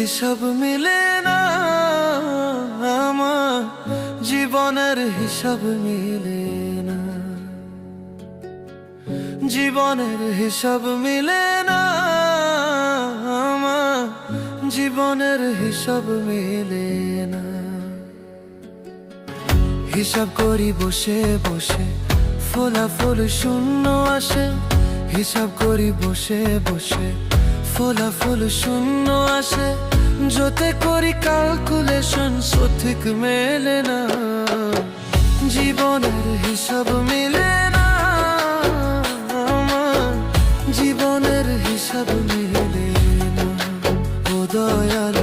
হিসাব মিলে না, আমার জীবনের হিসাব মিলে না, জীবনের হিসাব মিলে না, আমার জীবনের হিসাব মিলে না। হিসাব করি বসে বসে, ফলাফল শূন্য আসে। হিসাব করি বসে বসে, ফলাফল শূন্য আসে। যতে করি ক্যালকুলেশন সঠিক মেলে না, জীবনের হিসাব মিলে না, আমার জীবনের হিসাব মিলে না। ও দয়াল